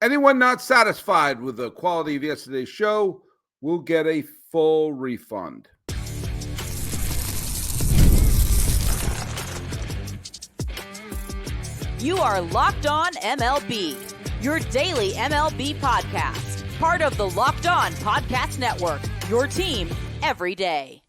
Anyone not satisfied with the quality of yesterday's show will get a full refund. You are Locked On MLB, your daily MLB podcast. Part of the Locked On Podcast Network, your team every day.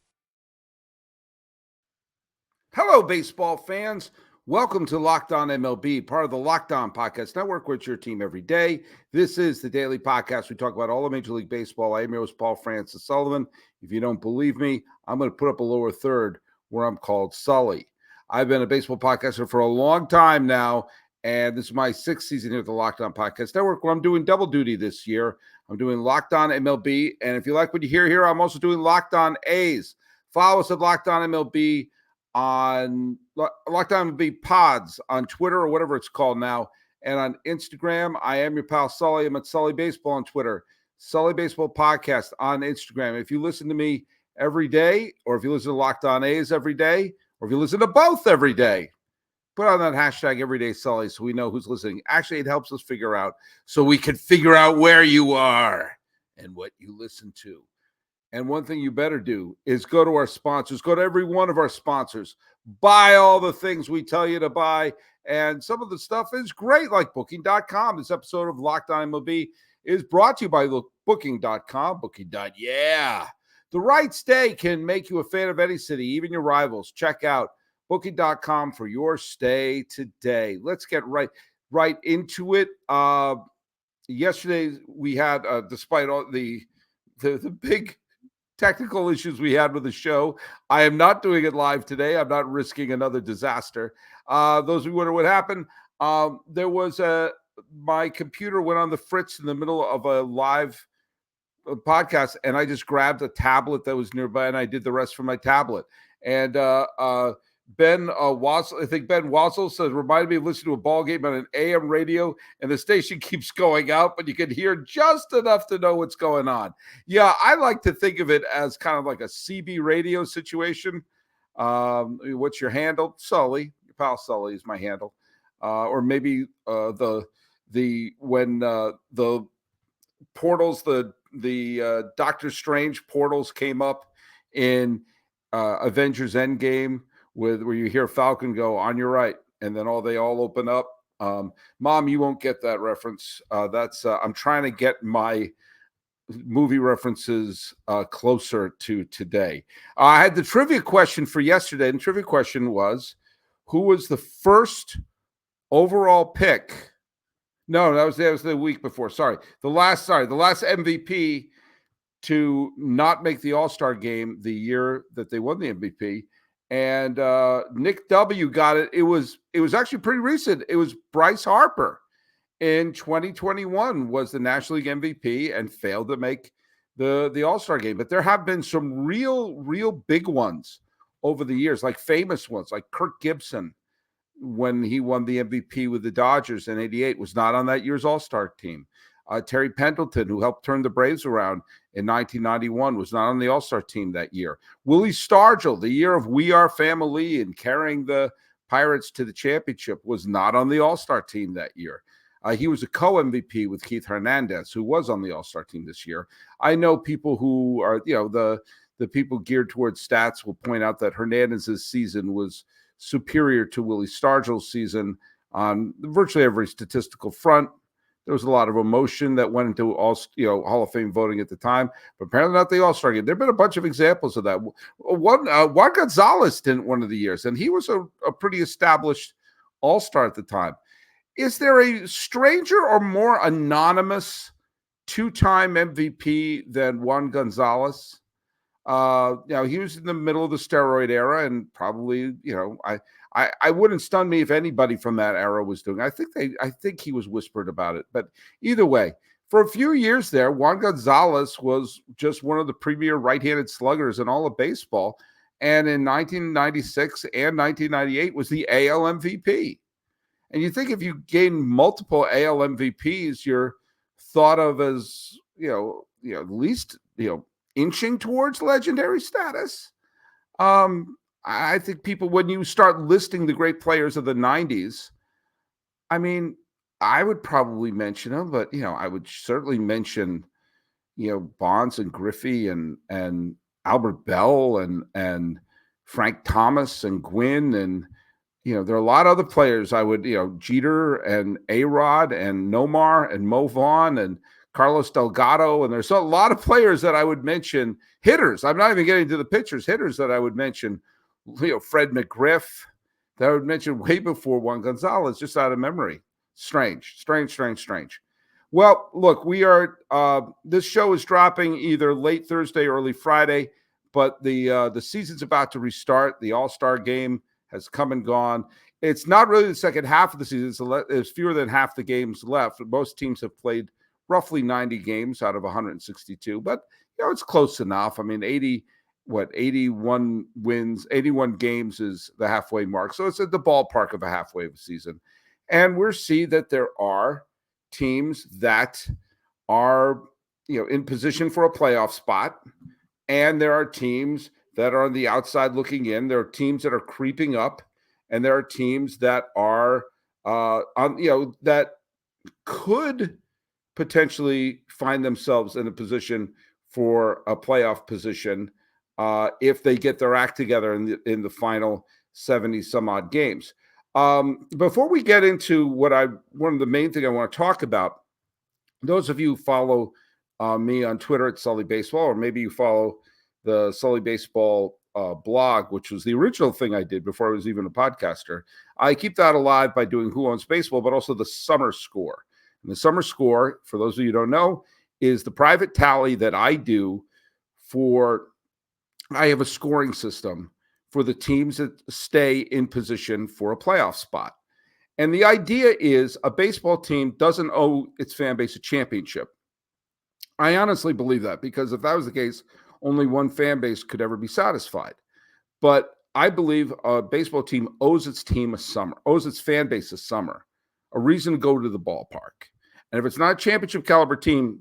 Hello, baseball fans. Welcome to Locked On MLB, part of the Locked On Podcast Network, which is your team every day. This is the daily podcast. We talk about all of Major League Baseball. I am your host, Paul Francis Sullivan. If you don't believe me, I'm going to put up a lower third where I'm called Sully. I've been a baseball podcaster for a long time now, and this is my sixth season here at the Locked On Podcast Network, where I'm doing double duty this year. I'm doing Locked On MLB, and if you like what you hear here, I'm also doing Locked On A's. Follow us at Locked On MLB on Locked On MLB Pods on Twitter or whatever it's called now, and on Instagram. I am your pal Sully. I'm at Sully Baseball on Twitter, Sully Baseball Podcast on Instagram. If you listen to me every day, or if you listen to Locked On A's every day, or if you listen to both every day, put on that hashtag Everyday Sully so we know who's listening. Actually, it helps us figure out, so we can figure out where you are and what you listen to. And one thing you better do is go to our sponsors. Go to every one of our sponsors. Buy all the things we tell you to buy. And some of the stuff is great, like Booking.com. This episode of Locked On MLB is brought to you by Booking.com. Booking.yeah. The right stay can make you a fan of any city, even your rivals. Check out Booking.com for your stay today. Let's get right into it. Yesterday we had, despite all the big technical issues we had with the show, I am not doing it live today. I'm not risking another disaster. Those who wonder what happened, there was my computer went on the fritz in the middle of a live podcast, and I just grabbed a tablet that was nearby, and I did the rest from my tablet. And Ben Wassel, I think Ben Wassel says, reminded me of listening to a ball game on an AM radio, and the station keeps going out, but you can hear just enough to know what's going on. Yeah, I like to think of it as kind of like a CB radio situation. What's your handle? Sully. Your pal Sully is my handle. Or maybe the portals, the Doctor Strange portals came up in Avengers Endgame, where you hear Falcon go, on your right, and then they all open up. Mom, you won't get that reference. That's I'm trying to get my movie references closer to today. I had the trivia question for yesterday, and the trivia question was, who was the first overall pick? No, that was the week before. Sorry. The last MVP to not make the All-Star game the year that they won the MVP. And Nick W got it. It was actually pretty recent. It was Bryce Harper in 2021 was the National League MVP and failed to make the All-Star game. But there have been some real big ones over the years, like famous ones, like Kirk Gibson, when he won the MVP with the Dodgers in '88, was not on that year's All-Star team. Terry Pendleton, who helped turn the Braves around in 1991, was not on the All-Star team that year. Willie Stargell, the year of We Are Family and carrying the Pirates to the championship, was not on the All-Star team that year. He was a co-MVP with Keith Hernandez, who was on the All-Star team this year. I know people who are, the people geared towards stats will point out that Hernandez's season was superior to Willie Stargell's season on virtually every statistical front. There was a lot of emotion that went into Hall of Fame voting at the time, but apparently not the All-Star game. There have been a bunch of examples of that. Juan Gonzalez didn't one of the years, and he was a pretty established All-Star at the time. Is there a stranger or more anonymous two-time MVP than Juan Gonzalez? He was in the middle of the steroid era, and probably, I wouldn't stun me if anybody from that era was doing it. I think he was whispered about it. But either way, for a few years there, Juan Gonzalez was just one of the premier right-handed sluggers in all of baseball. And in 1996 and 1998 was the AL MVP. And you think if you gain multiple AL MVPs, you're thought of as, at least, inching towards legendary status. I think people, when you start listing the great players of the 90s, I mean, I would probably mention them, but I would certainly mention Bonds and Griffey and Albert Bell and Frank Thomas and Gwynn and there are a lot of other players I would, Jeter and A-Rod and Nomar and Mo Vaughn and Carlos Delgado. And there's a lot of players that I would mention, hitters. I'm not even getting to the pitchers, hitters that I would mention, Fred McGriff, that I would mention way before Juan Gonzalez, just out of memory. Strange. Well, look, we are, this show is dropping either late Thursday, early Friday, but the season's about to restart. The All-Star game has come and gone. It's not really the second half of the season. There's fewer than half the games left. Most teams have played roughly 90 games out of 162, but it's close enough. I mean, 81 wins, 81 games is the halfway mark. So it's at the ballpark of a halfway of a season. And we're seeing that there are teams that are, in position for a playoff spot. And there are teams that are on the outside looking in. There are teams that are creeping up, and there are teams that are that could potentially find themselves in a position for a playoff position if they get their act together in the final 70 some odd games. Before we get into one of the main things I want to talk about, those of you who follow me on Twitter at Sully Baseball, or maybe you follow the Sully Baseball blog, which was the original thing I did before I was even a podcaster. I keep that alive by doing Who Owns Baseball, but also the Summer Score. And the Summer Score, for those of you who don't know, is the private tally that I do I have a scoring system for the teams that stay in position for a playoff spot. And the idea is a baseball team doesn't owe its fan base a championship. I honestly believe that, because if that was the case, only one fan base could ever be satisfied. But I believe a baseball team owes its fan base a summer, a reason to go to the ballpark. And if it's not a championship caliber team,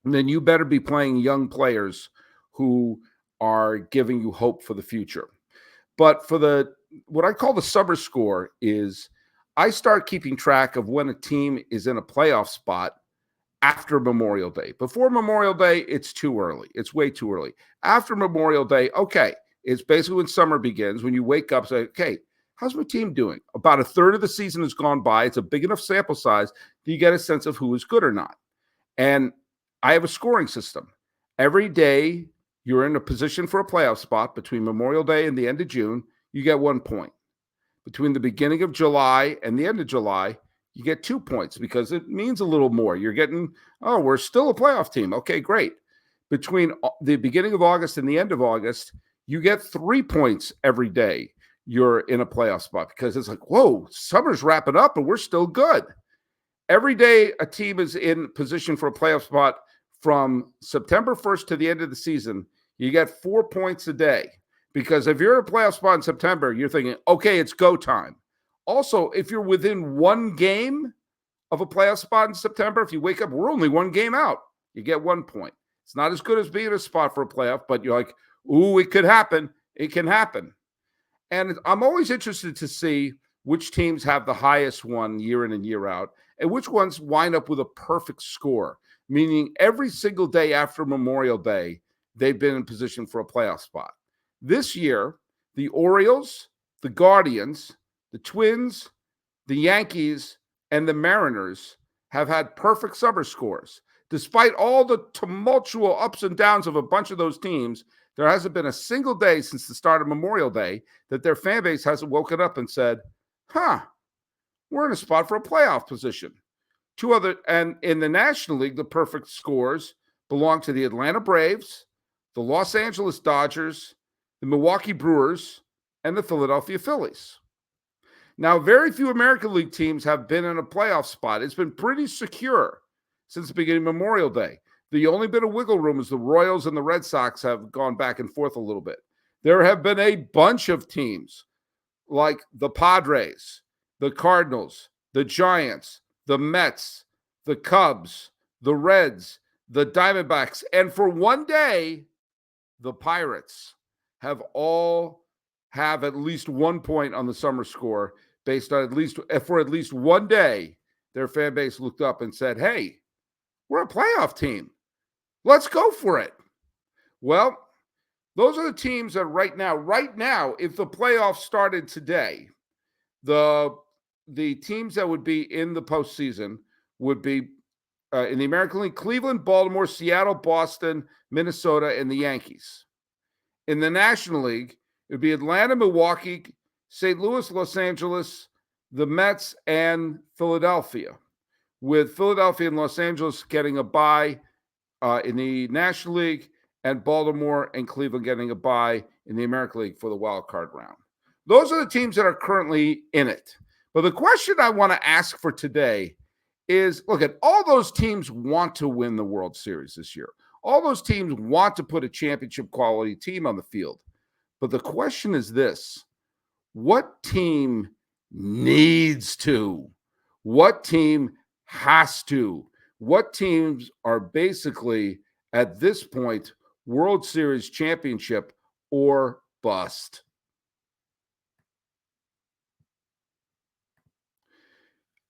then you better be playing young players who are giving you hope for the future. But for what I call the Summer Score is I start keeping track of when a team is in a playoff spot after Memorial Day. Before Memorial Day, it's too early. It's way too early. After Memorial Day, okay, it's basically when summer begins, when you wake up, say, okay, how's my team doing? About a third of the season has gone by. It's a big enough sample size. Do you get a sense of who is good or not? And I have a scoring system. Every day you're in a position for a playoff spot between Memorial Day and the end of June, you get 1 point. Between the beginning of July and the end of July, you get 2 points because it means a little more. You're getting, we're still a playoff team. Okay, great. Between the beginning of August and the end of August, you get 3 points every day you're in a playoff spot, because it's like, whoa, summer's wrapping up and we're still good. Every day a team is in position for a playoff spot from September 1st to the end of the season, you get 4 points a day. Because if you're in a playoff spot in September, you're thinking, okay, it's go time. Also, if you're within one game of a playoff spot in September, if you wake up, we're only one game out, you get 1 point. It's not as good as being a spot for a playoff, but you're like, ooh, it could happen. It can happen. And I'm always interested to see which teams have the highest one year in and year out, and which ones wind up with a perfect score, meaning every single day after Memorial Day, they've been in position for a playoff spot. This year, the Orioles, the Guardians, the Twins, the Yankees, and the Mariners have had perfect summer scores. Despite all the tumultuous ups and downs of a bunch of those teams, there hasn't been a single day since the start of Memorial Day that their fan base hasn't woken up and said, we're in a spot for a playoff position. And in the National League, the perfect scores belong to the Atlanta Braves, the Los Angeles Dodgers, the Milwaukee Brewers, and the Philadelphia Phillies. Now, very few American League teams have been in a playoff spot. It's been pretty secure since the beginning of Memorial Day. The only bit of wiggle room is the Royals and the Red Sox have gone back and forth a little bit. There have been a bunch of teams like the Padres, the Cardinals, the Giants, the Mets, the Cubs, the Reds, the Diamondbacks, and for one day, the Pirates have at least 1 point on the summer score based on at least one day their fan base looked up and said, hey, we're a playoff team. Let's go for it. Well, those are the teams that right now, if the playoffs started today, the teams that would be in the postseason would be in the American League: Cleveland, Baltimore, Seattle, Boston, Minnesota, and the Yankees. In the National League, it would be Atlanta, Milwaukee, St. Louis, Los Angeles, the Mets, and Philadelphia, with Philadelphia and Los Angeles getting a bye in the National League, and Baltimore and Cleveland getting a bye in the American League for the wild card round. Those are the teams that are currently in it. But the question I want to ask for today is, look, at all those teams want to win the World Series this year. All those teams want to put a championship quality team on the field. But the question is this: what team needs to? What team has to? What teams are basically, at this point, World Series championship or bust?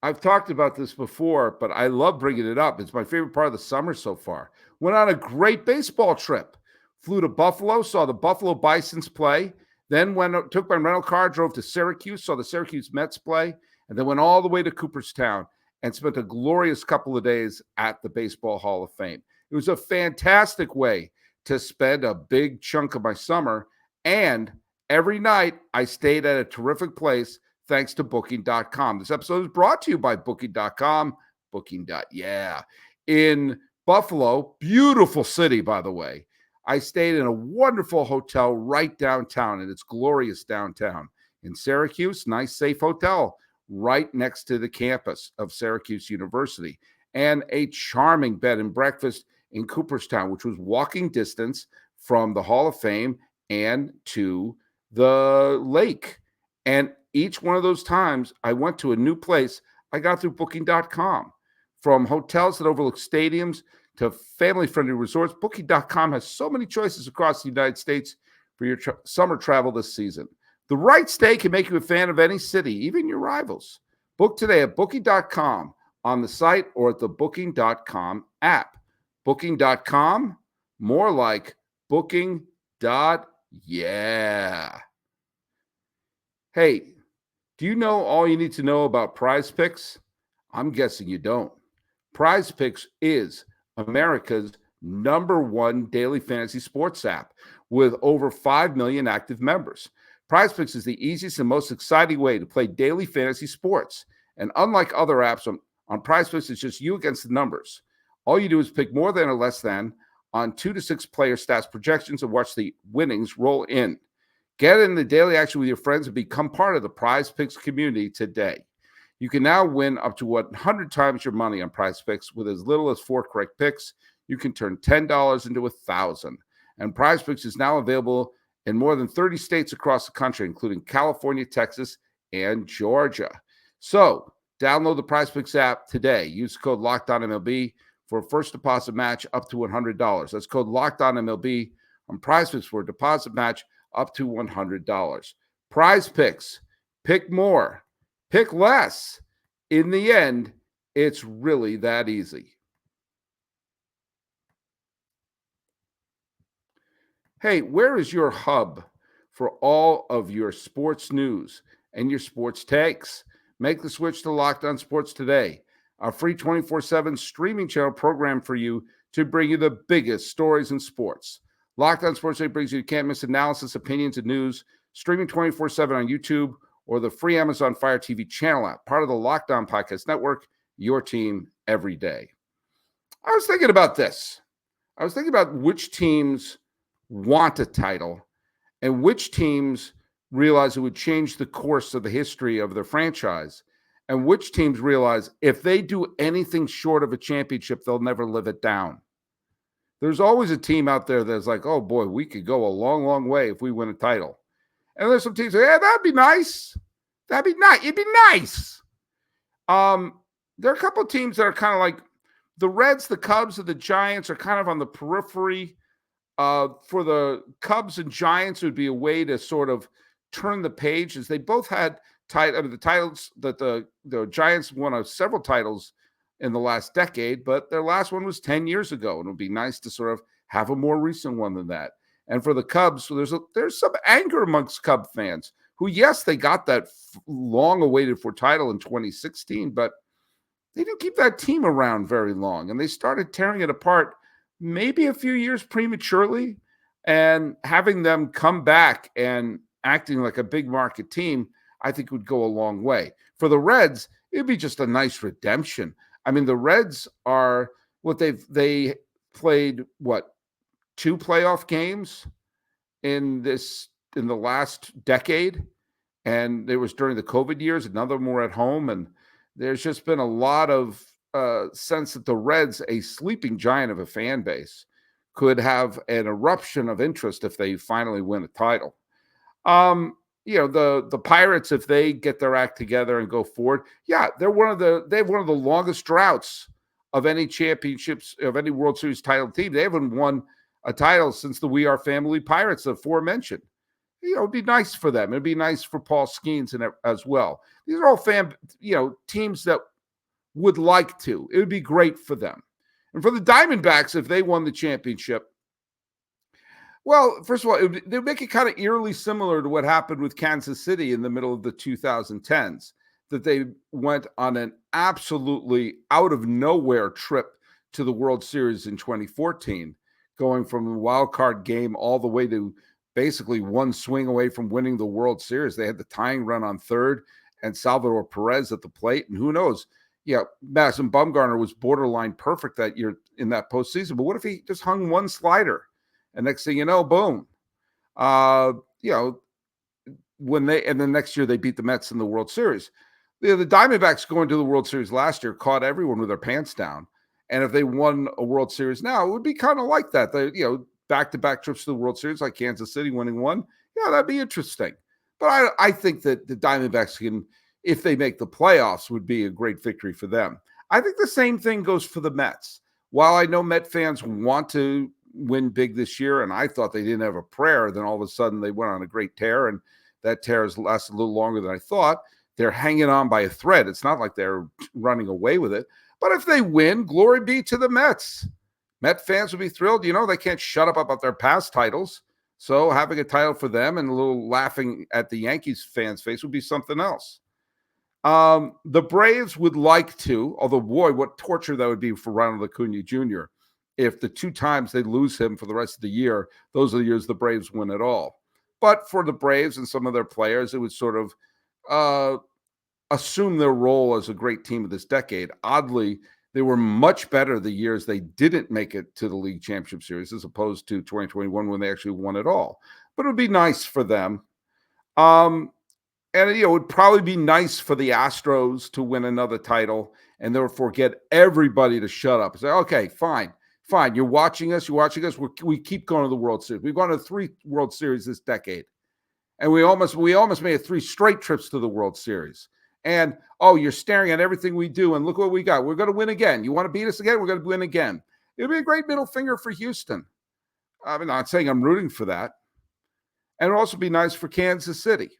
I've talked about this before, but I love bringing it up. It's my favorite part of the summer so far. Went on a great baseball trip. Flew to Buffalo, saw the Buffalo Bisons play. Then took my rental car, drove to Syracuse, saw the Syracuse Mets play, and then went all the way to Cooperstown and spent a glorious couple of days at the Baseball Hall of Fame. It was a fantastic way to spend a big chunk of my summer. And every night I stayed at a terrific place thanks to Booking.com. This episode is brought to you by Booking.com. Booking.yeah. In Buffalo, beautiful city, by the way. I stayed in a wonderful hotel right downtown, and it's glorious downtown. In Syracuse, nice, safe hotel right next to the campus of Syracuse University, and a charming bed and breakfast in Cooperstown, which was walking distance from the Hall of Fame and to the lake. And each one of those times I went to a new place, I got through Booking.com. From hotels that overlook stadiums to family-friendly resorts, Booking.com has so many choices across the United States for your summer travel this season. The right stay can make you a fan of any city, even your rivals. Book today at Booking.com, on the site, or at the Booking.com app. Booking.com, more like Booking.yeah. Hey, do you know all you need to know about Prize Picks? I'm guessing you don't. Prize Picks is America's #1 daily fantasy sports app with over 5 million active members. Prize Picks is the easiest and most exciting way to play daily fantasy sports. And unlike other apps, on Prize Picks, it's just you against the numbers. All you do is pick more than or less than on 2 to 6 player stats projections and watch the winnings roll in. Get in the daily action with your friends and become part of the Prize Picks community today. You can now win up to 100 times your money on Prize Picks with as little as 4 correct picks. You can turn $10 into $1,000. And Prize Picks is now available in more than 30 states across the country, including California, Texas, and Georgia. So download the Prize Picks app today. Use code LOCKEDONMLB for a first deposit match up to $100. That's code LOCKEDONMLB on Prize Picks for a deposit match up to $100. Prize Picks. Pick more. Pick less. In the end, it's really that easy. Hey, where is your hub for all of your sports news and your sports takes? Make the switch to Locked On Sports today, our free 24/7 streaming channel program for you to bring you the biggest stories in sports. Locked On Sports Today brings you can't-miss analysis, opinions, and news, streaming 24/7 on YouTube or the free Amazon Fire TV channel app, part of the Locked On Podcast Network, your team every day. I was thinking about this. I was thinking about which teams want a title and which teams realize it would change the course of the history of their franchise, and which teams realize if they do anything short of a championship, they'll never live it down. There's always a team out there that's like, oh boy, we could go a long, long way if we win a title. And there's some teams that say, yeah, that'd be nice. That'd be nice. It'd be nice. There are a couple of teams that are kind of like the Reds, the Cubs, and the Giants are kind of on the periphery. For the Cubs and Giants, it would be a way to sort of turn the page, as they both had the titles that the Giants won several titles in the last decade, but their last one was 10 years ago. And it would be nice to sort of have a more recent one than that. And for the Cubs, so there's some anger amongst Cub fans who, yes, they got that long awaited for title in 2016, but they didn't keep that team around very long. And they started tearing it apart maybe a few years prematurely, and having them come back and acting like a big market team, I think would go a long way. For the Reds, it'd be just a nice redemption. I mean, the Reds are they played two playoff games in the last decade, and it was during the COVID years. Another more at home, and there's just been a lot of sense that the Reds, a sleeping giant of a fan base, could have an eruption of interest if they finally win a title. The Pirates, if they get their act together and go forward, they have one of the longest droughts of any championships, of any World Series title team. They haven't won a title since the We Are Family Pirates, aforementioned. It'd be nice for them. It'd be nice for Paul Skeens as well. These are all teams that would like to. It would be great for them. And for the Diamondbacks, if they won the championship, well, first of all, they would make it kind of eerily similar to what happened with Kansas City in the middle of the 2010s, that they went on an absolutely out of nowhere trip to the World Series in 2014, going from the wild card game all the way to basically one swing away from winning the World Series. They had the tying run on third and Salvador Perez at the plate. And who knows? Madison Bumgarner was borderline perfect that year in that postseason. But what if he just hung one slider? And next thing you know, boom. When and then next year they beat the Mets in the World Series. The Diamondbacks going to the World Series last year caught everyone with their pants down. And if they won a World Series now, it would be kind of like that. Back-to-back trips to the World Series, like Kansas City winning one. Yeah, that'd be interesting. But I think that the Diamondbacks can, if they make the playoffs, would be a great victory for them. I think the same thing goes for the Mets. While I know Met fans want to win big this year, and I thought they didn't have a prayer, then all of a sudden they went on a great tear, and that tear has lasted a little longer than I thought. They're hanging on by a thread. It's not like they're running away with it. But if they win, glory be to the Mets. Met fans will be thrilled. They can't shut up about their past titles. So having a title for them and a little laughing at the Yankees fans' face would be something else. The Braves would like to, although, boy, what torture that would be for Ronald Acuna Jr. if the two times they lose him for the rest of the year, those are the years the Braves win it all. But for the Braves and some of their players, it would sort of assume their role as a great team of this decade. Oddly, they were much better the years they didn't make it to the League Championship Series as opposed to 2021 when they actually won it all. But it would be nice for them. And it would probably be nice for the Astros to win another title and therefore get everybody to shut up and say, okay, fine. You're watching us. We keep going to the World Series. We've gone to 3 World Series this decade. And we almost made it 3 straight trips to the World Series. And, you're staring at everything we do, and look what we got. We're going to win again. You want to beat us again? We're going to win again. It would be a great middle finger for Houston. I'm not saying I'm rooting for that. And it would also be nice for Kansas City.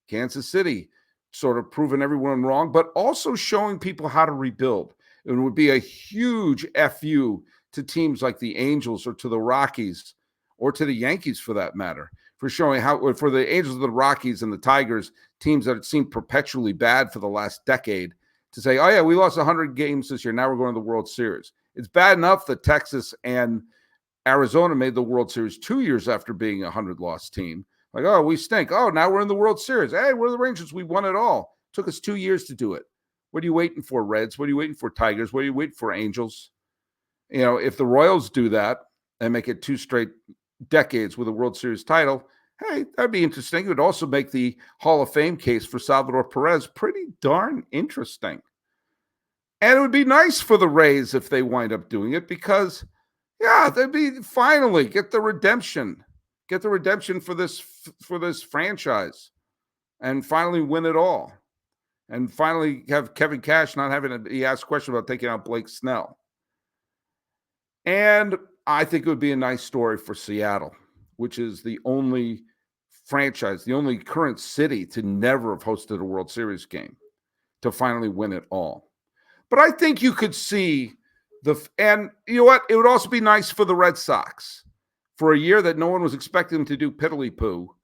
Kansas City sort of proving everyone wrong, but also showing people how to rebuild. It would be a huge FU to teams like the Angels or to the Rockies or to the Yankees for that matter, for showing how, for the Angels, the Rockies, and the Tigers, teams that seemed perpetually bad for the last decade, to say, oh, yeah, we lost 100 games this year. Now we're going to the World Series. It's bad enough that Texas and Arizona made the World Series 2 years after being a 100-loss team. Like, oh, we stink. Oh, now we're in the World Series. Hey, we're the Rangers. We won it all. It took us 2 years to do it. What are you waiting for, Reds? What are you waiting for, Tigers? What are you waiting for, Angels? If the Royals do that and make it 2 straight decades with a World Series title, hey, that'd be interesting. It would also make the Hall of Fame case for Salvador Perez pretty darn interesting. And it would be nice for the Rays if they wind up doing it because, they'd be finally get the redemption for this franchise and finally win it all. And finally have Kevin Cash not having to be asked questions about taking out Blake Snell. And I think it would be a nice story for Seattle, which is the only franchise, the only current city to never have hosted a World Series game, to finally win it all. But I think you could see and you know what? It would also be nice for the Red Sox for a year that no one was expecting them to do piddly-poo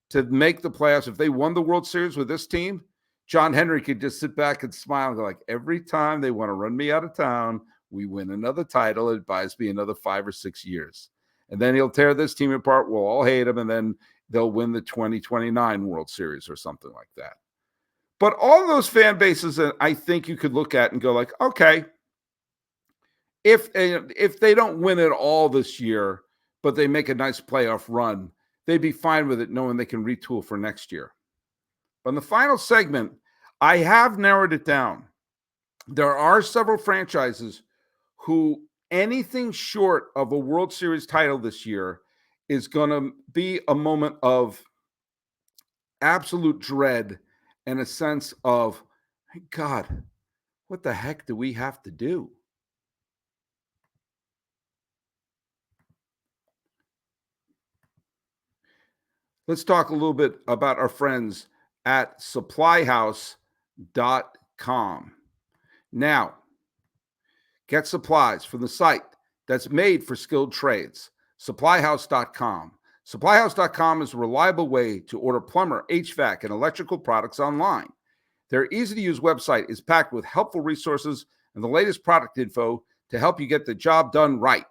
to make the playoffs. If they won the World Series with this team, John Henry could just sit back and smile and go like, every time they want to run me out of town, we win another title. It buys me another 5 or 6 years. And then he'll tear this team apart. We'll all hate him. And then they'll win the 2029 World Series or something like that. But all those fan bases, I think you could look at and go like, okay, if they don't win it all this year, but they make a nice playoff run, they'd be fine with it knowing they can retool for next year. But in the final segment, I have narrowed it down. There are several franchises who anything short of a World Series title this year is going to be a moment of absolute dread and a sense of, God, what the heck do we have to do? Let's talk a little bit about our friends at supplyhouse.com. Now, get supplies from the site that's made for skilled trades, supplyhouse.com. Supplyhouse.com is a reliable way to order plumber, HVAC, and electrical products online. Their easy-to-use website is packed with helpful resources and the latest product info to help you get the job done right.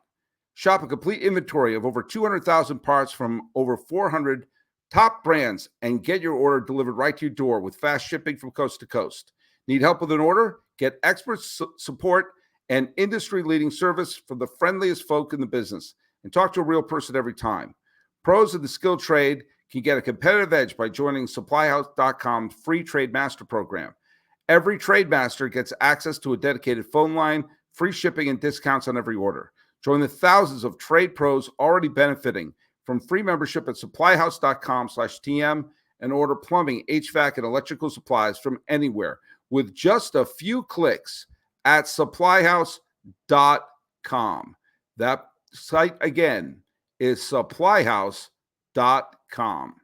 Shop a complete inventory of over 200,000 parts from over 400 top brands and get your order delivered right to your door with fast shipping from coast to coast. Need help with an order? Get expert support and industry-leading service from the friendliest folk in the business, and talk to a real person every time. Pros in the skilled trade can get a competitive edge by joining supplyhouse.com's free Trade Master program. Every Trade Master gets access to a dedicated phone line, free shipping, and discounts on every order. Join the thousands of trade pros already benefiting from free membership at supplyhouse.com/TM and order plumbing, HVAC, and electrical supplies from anywhere with just a few clicks at supplyhouse.com. That site again is supplyhouse.com.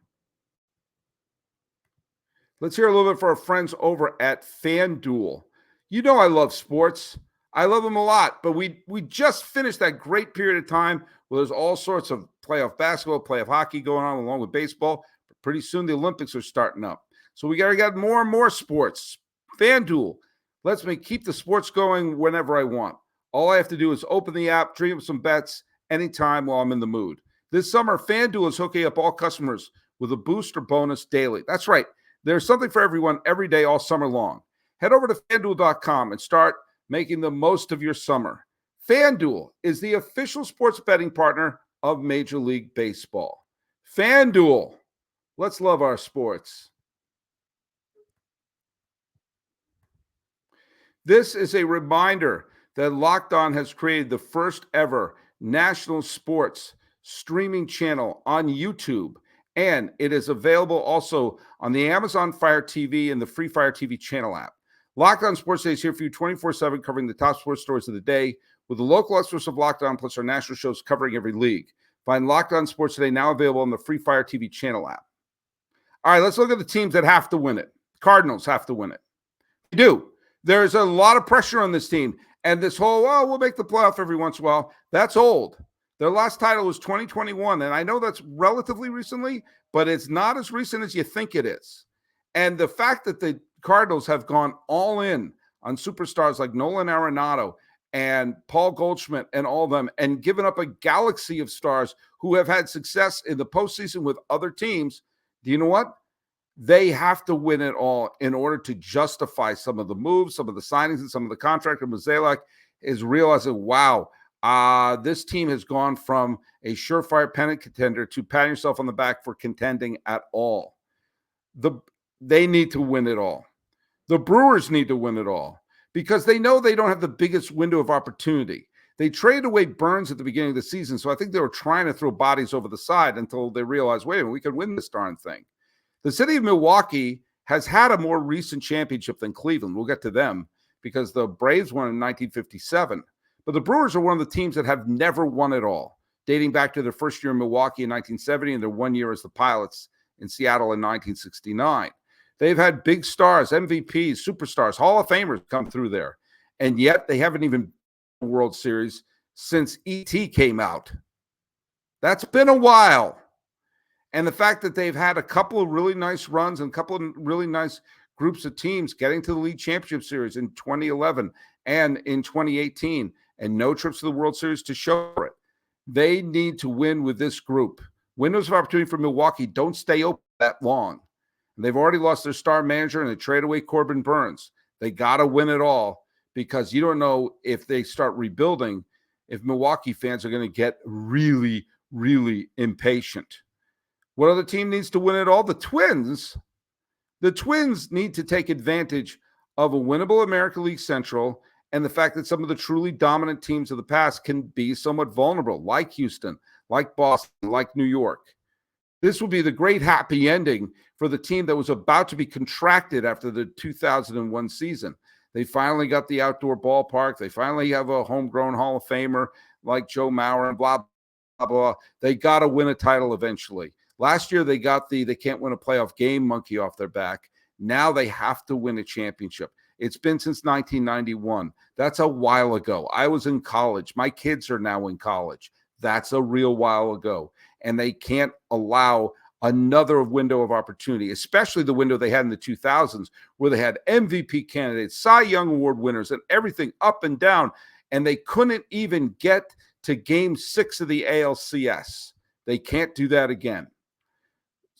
Let's hear a little bit from our friends over at FanDuel. You know I love sports. I love them a lot, but we just finished that great period of time where there's all sorts of playoff basketball, playoff hockey going on along with baseball. But pretty soon the Olympics are starting up. So we got to get more and more sports. FanDuel lets me keep the sports going whenever I want. All I have to do is open the app, dream of some bets anytime while I'm in the mood. This summer, FanDuel is hooking up all customers with a booster bonus daily. That's right. There's something for everyone every day all summer long. Head over to FanDuel.com and start making the most of your summer. FanDuel is the official sports betting partner of Major League Baseball. FanDuel, let's love our sports. This is a reminder that Locked On has created the first ever national sports streaming channel on YouTube, and it is available also on the Amazon Fire TV and the Free Fire TV channel app. Locked On Sports Day is here for you 24/7, covering the top sports stories of the day with the local experts of Locked On, plus our national shows covering every league. Find Locked On Sports Today now available on the Free Fire TV channel app. All right, let's look at the teams that have to win it. Cardinals have to win it. They do. There's a lot of pressure on this team. And this whole, we'll make the playoff every once in a while, that's old. Their last title was 2021. And I know that's relatively recently, but it's not as recent as you think it is. And the fact that the Cardinals have gone all in on superstars like Nolan Arenado and Paul Goldschmidt and all of them, and given up a galaxy of stars who have had success in the postseason with other teams, do you know what? They have to win it all in order to justify some of the moves, some of the signings, and some of the contract. And Mozeliak is realizing, wow, this team has gone from a surefire pennant contender to patting yourself on the back for contending at all. They need to win it all. The Brewers need to win it all because they know they don't have the biggest window of opportunity. They traded away Burns at the beginning of the season, so I think they were trying to throw bodies over the side until they realized, wait a minute, we could win this darn thing. The city of Milwaukee has had a more recent championship than Cleveland. We'll get to them because the Braves won in 1957. But the Brewers are one of the teams that have never won it all, dating back to their first year in Milwaukee in 1970 and their 1 year as the Pilots in Seattle in 1969. They've had big stars, MVPs, superstars, Hall of Famers come through there. And yet they haven't even won a World Series since E.T. came out. That's been a while. And the fact that they've had a couple of really nice runs and a couple of really nice groups of teams getting to the League Championship Series in 2011 and in 2018, and no trips to the World Series to show it. They need to win with this group. Windows of opportunity for Milwaukee don't stay open that long. They've already lost their star manager and they trade away Corbin Burns. They got to win it all, because you don't know if they start rebuilding, if Milwaukee fans are going to get really, really impatient. What other team needs to win it all? The Twins. The Twins need to take advantage of a winnable American League Central and the fact that some of the truly dominant teams of the past can be somewhat vulnerable, like Houston, like Boston, like New York. This will be the great happy ending for the team that was about to be contracted after the 2001 season. They finally got the outdoor ballpark. They finally have a homegrown Hall of Famer like Joe Mauer and blah, blah, blah. They got to win a title eventually. Last year, they got they can't win a playoff game monkey off their back. Now they have to win a championship. It's been since 1991. That's a while ago. I was in college. My kids are now in college. That's a real while ago. And they can't allow another window of opportunity, especially the window they had in the 2000s, where they had MVP candidates, Cy Young Award winners, and everything up and down. And they couldn't even get to Game 6 of the ALCS. They can't do that again.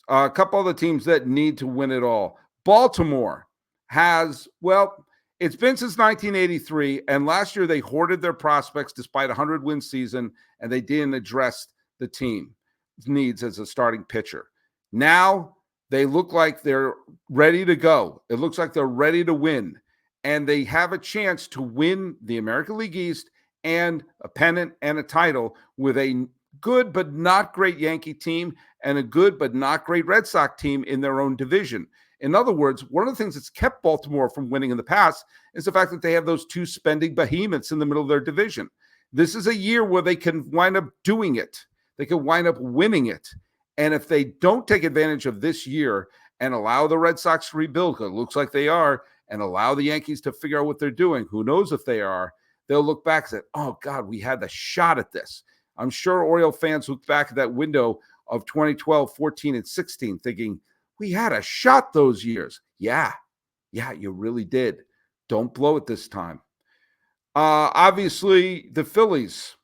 A couple other teams that need to win it all. Baltimore has, well, it's been since 1983, and last year they hoarded their prospects despite a 100-win season, and they didn't address the team's needs as a starting pitcher. Now they look like they're ready to go. It looks like they're ready to win, and they have a chance to win the American League East and a pennant and a title with a good but not great Yankee team and a good but not great Red Sox team in their own division. In other words, one of the things that's kept Baltimore from winning in the past is the fact that they have those two spending behemoths in the middle of their division. This is a year where they can wind up doing it. They can wind up winning it. And if they don't take advantage of this year and allow the Red Sox to rebuild, because it looks like they are, and allow the Yankees to figure out what they're doing, who knows if they are, they'll look back and say, oh, God, we had the shot at this. I'm sure Oriole fans look back at that window of 2012, 14, and 16 thinking, we had a shot those years. Yeah, you really did. Don't blow it this time. Obviously, the Phillies.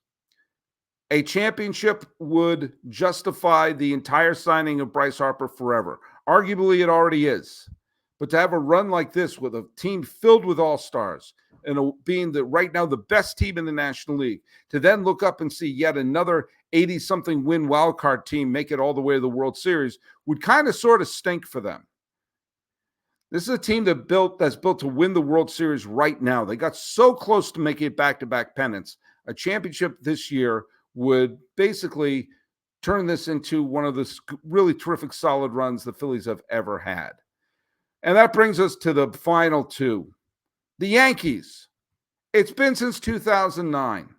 A championship would justify the entire signing of Bryce Harper forever. Arguably, it already is. But to have a run like this with a team filled with all-stars and being right now the best team in the National League, to then look up and see yet another 80-something win wildcard team make it all the way to the World Series would kind of sort of stink for them. This is a team that's built to win the World Series right now. They got so close to making it back-to-back pennants. A championship this year would basically turn this into one of the really terrific solid runs the Phillies have ever had. And that brings us to the final two. The Yankees. It's been since 2009,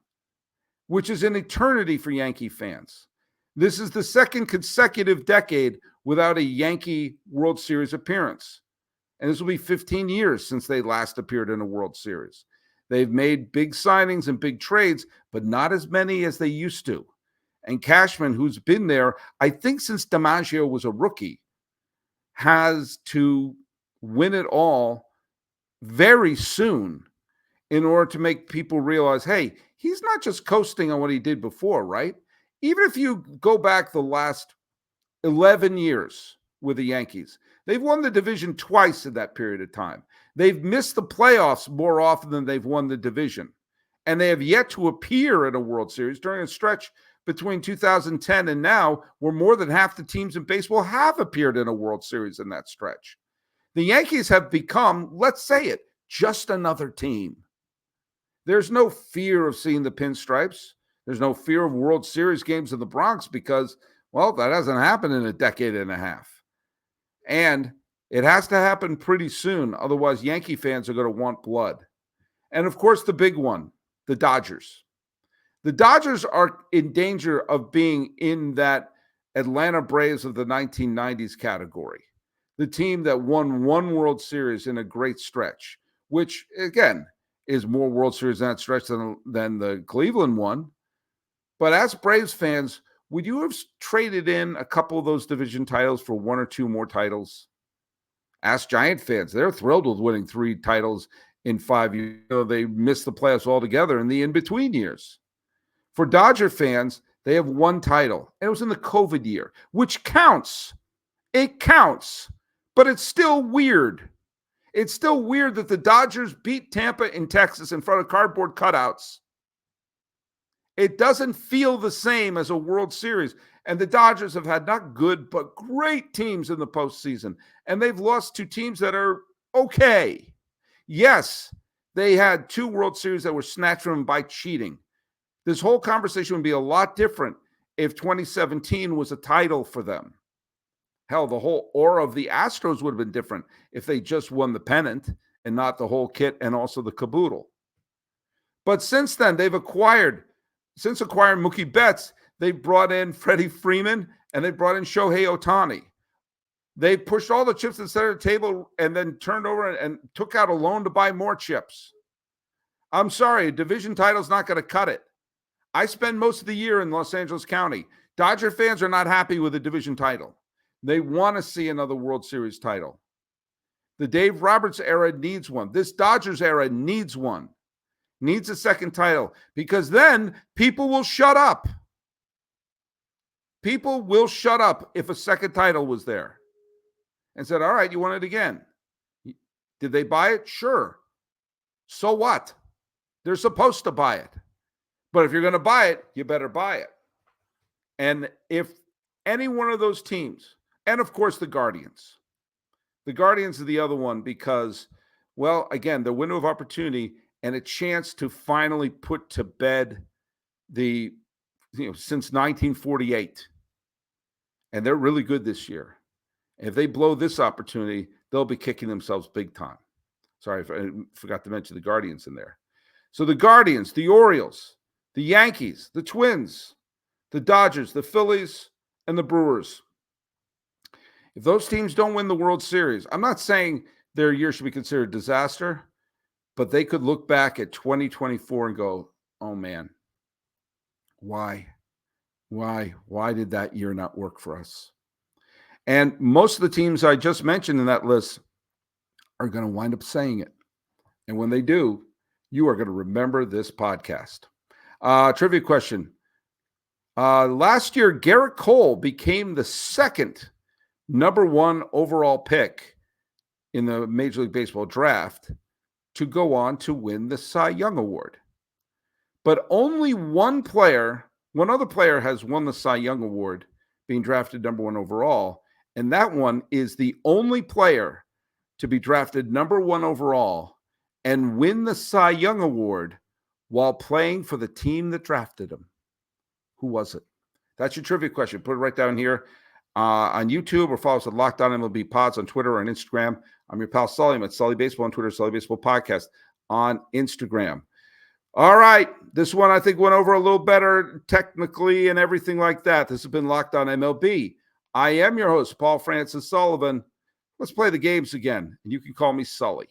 which is an eternity for Yankee fans. This is the second consecutive decade without a Yankee World Series appearance. And this will be 15 years since they last appeared in a World Series. They've made big signings and big trades, but not as many as they used to. And Cashman, who's been there, I think since DiMaggio was a rookie, has to win it all very soon in order to make people realize, hey, he's not just coasting on what he did before, right? Even if you go back the last 11 years with the Yankees, they've won the division twice in that period of time. They've missed the playoffs more often than they've won the division. And they have yet to appear in a World Series during a stretch between 2010 and now, where more than half the teams in baseball have appeared in a World Series in that stretch. The Yankees have become, let's say it, just another team. There's no fear of seeing the pinstripes. There's no fear of World Series games in the Bronx because, well, that hasn't happened in a decade and a half. And it has to happen pretty soon. Otherwise, Yankee fans are going to want blood. And, of course, the big one, the Dodgers. The Dodgers are in danger of being in that Atlanta Braves of the 1990s category, the team that won one World Series in a great stretch, which, again, is more World Series in that stretch than the Cleveland one. But as Braves fans, would you have traded in a couple of those division titles for one or two more titles? Ask Giant fans. They're thrilled with winning 3 titles in 5 years. They missed the playoffs altogether in the in-between years. For Dodger fans, they have 1 title, and it was in the COVID year, which counts. It counts, but it's still weird. It's still weird that the Dodgers beat Tampa in Texas in front of cardboard cutouts. It doesn't feel the same as a World Series. And the Dodgers have had not good, but great teams in the postseason. And they've lost to teams that are okay. Yes, they had 2 World Series that were snatched from them by cheating. This whole conversation would be a lot different if 2017 was a title for them. Hell, the whole aura of the Astros would have been different if they just won the pennant and not the whole kit and also the caboodle. But since then, since acquiring Mookie Betts, they brought in Freddie Freeman and they brought in Shohei Ohtani. They pushed all the chips to the center of the table and then turned over and took out a loan to buy more chips. I'm sorry, a division title's not going to cut it. I spend most of the year in Los Angeles County. Dodger fans are not happy with a division title. They want to see another World Series title. The Dave Roberts era needs one. This Dodgers era needs one. Needs a second title, because then people will shut up. People will shut up if a second title was there and said, all right, you want it again. Did they buy it? Sure. So what? They're supposed to buy it. But if you're going to buy it, you better buy it. And if any one of those teams, and of course the Guardians are the other one because, well, again, the window of opportunity and a chance to finally put to bed since 1948. And they're really good this year. And if they blow this opportunity, they'll be kicking themselves big time. Sorry, I forgot to mention the Guardians in there. So the Guardians, the Orioles, the Yankees, the Twins, the Dodgers, the Phillies, and the Brewers. If those teams don't win the World Series, I'm not saying their year should be considered a disaster, but they could look back at 2024 and go, oh man, why? Why did that year not work for us? And most of the teams I just mentioned in that list are going to wind up saying it. And when they do, you are going to remember this podcast. Trivia question. Last year, Garrett Cole became the second number 1 overall pick in the Major League Baseball draft to go on to win the Cy Young Award. But only one other player has won the Cy Young Award, being drafted number 1 overall, and that one is the only player to be drafted number 1 overall and win the Cy Young Award while playing for the team that drafted him. Who was it? That's your trivia question. Put it right down here on YouTube, or follow us at Locked On MLB Pods on Twitter or on Instagram. I'm your pal Sully. I'm at Sully Baseball on Twitter, Sully Baseball Podcast on Instagram. All right. This one I think went over a little better technically and everything like that. This has been Locked On MLB. I am your host, Paul Francis Sullivan. Let's play the games again, and you can call me Sully.